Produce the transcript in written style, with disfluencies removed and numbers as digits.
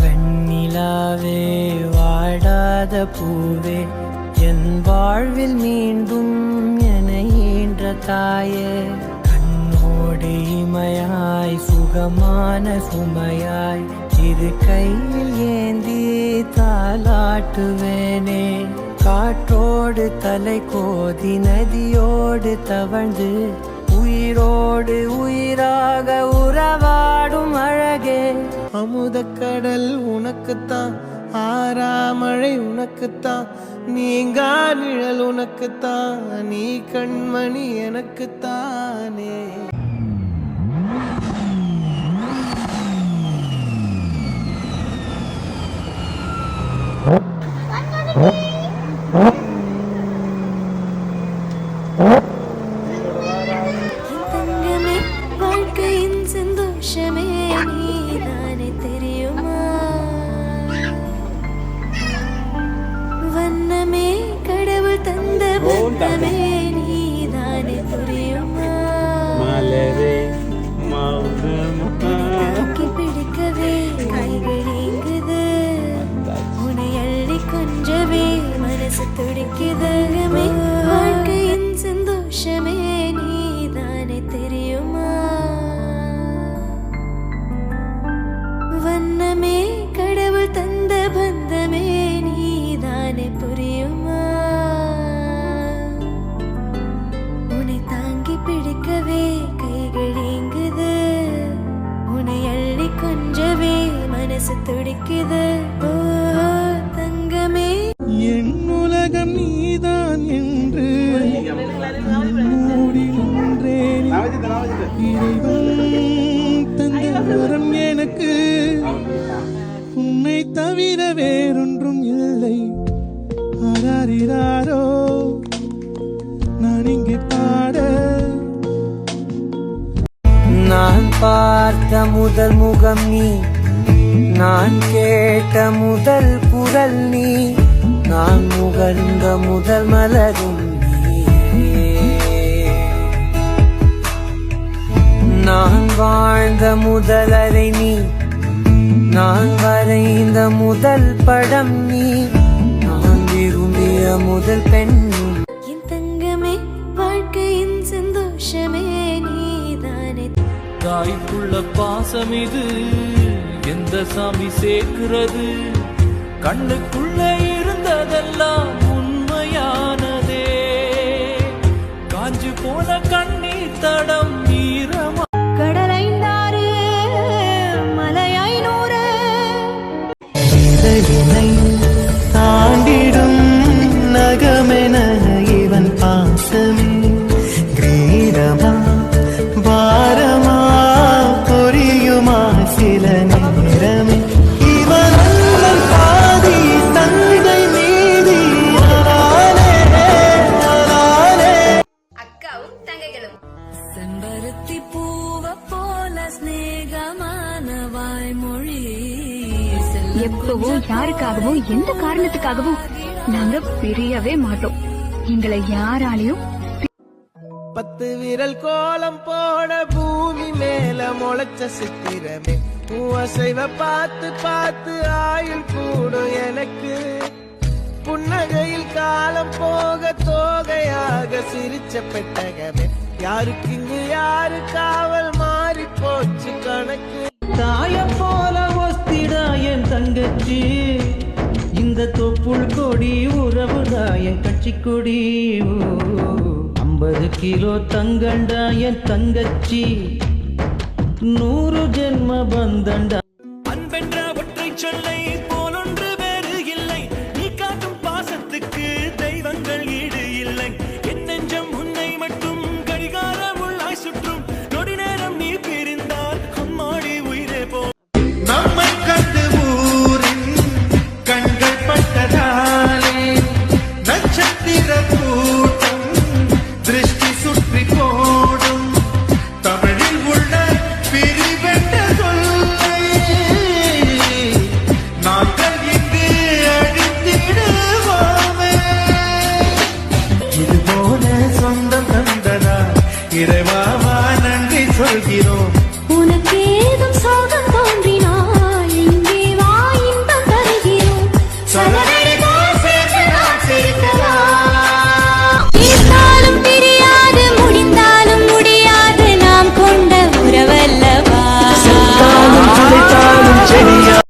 வெண்ணிலாவே வாடாத பூவே என் வாழ்வில் மீண்டும் என ஈன்ற தாயே கண்ணோடு இமையாய் சுகமான சுமையாய் இரு கையில் ஏந்தி தாலாட்டுவேனே காற்றோடு தலை கோதி நதியோடு தவழ்ந்து உயிரோடு உயிராக உறவாடும் அழகே அமுதக்கடல் உனக்குத்தான் ஆறாமழை உனக்குத்தான் நீங்கா நிழல் உனக்குத்தான் நீ கண்மணி எனக்குத்தானே மலரே பிடிக்கவே கைகளீங்குது உன்னை அள்ளி கொஞ்சவே மனசு துடிக்குது வாழ்க்கையின் சந்தோஷமே நீதானே தெரியுமா வண்ணமே கடவுள் தந்த பந்தமே நீதானே புரியுமா பிடிக்கவே கைகள் ஏங்குது உன்னை அள்ளி கொஞ்சவே மனசு துடிக்குது ஓ தங்கமே என் உலகம் நீதான் என்று மூடி நின்றேன் இறைவன் தந்த வரம் எனக்கு உன்னை தவிர வேறொன்றும் இல்லை ஆராரிராரோ நான் இங்கே பாட நான் பார்த்த முதல் முகம் நீ நான் கேட்ட முதல் குரல் நீ நான் முகர்ந்த முதல் மலரும் நான் வாழ்ந்த முதல் அறை நீ நான் வரைந்த முதல் படம் நீ நான் விரும்பிய முதல் பெண் என் தங்கமே வாழ்க்கையின் சந்தோஷமே நீதானே தாய்க்குள்ள பாசம் இது எந்த சாமி சேர்க்கிறது கண்ணுக்குள்ள இருந்ததெல்லாம் உண்மையானதே காஞ்சு போன கண்ணீர் தடம் ஈரமா கடலைந்தாரு மலையாயினூறு தாண்டிடும் நகமென இவன் பாசமே கிரீடமா பாரமா பொரியுமா சில நேரமே இவன் பாதி தந்தை மீதி அக்காவும் தங்கைகளும் செம்பருத்தி பூவ போல ஸ்நேகமான வாய்மொழி எப்பவோ யாருக்காகவோ எந்த காரணத்துக்காகவோ நாங்க பிரியவே மாட்டோம் எங்களை யாராலையும் 10 விரல் கோலம் போட பூமி மேல முளைச்ச சித்திரமே அசைவ பார்த்து பார்த்து ஆயுள் கூடும் எனக்கு புன்னகையில் காலம் போக தோகையாக சிரிச்ச பெட்டகமே யாருக்கு இங்கு யாரு காவல் மாறி போச்சு கணக்கு தாய போல ஒஸ்திடா என் தங்கச்சி இந்த தொப்புள் கொடி உறவுடா என் கட்சி கொடி 50 கிலோ தங்கண்டா என் தங்கச்சி 100 ஜென்ம பந்தண்டா அன்பென்ற ஒற்றை சொல்லை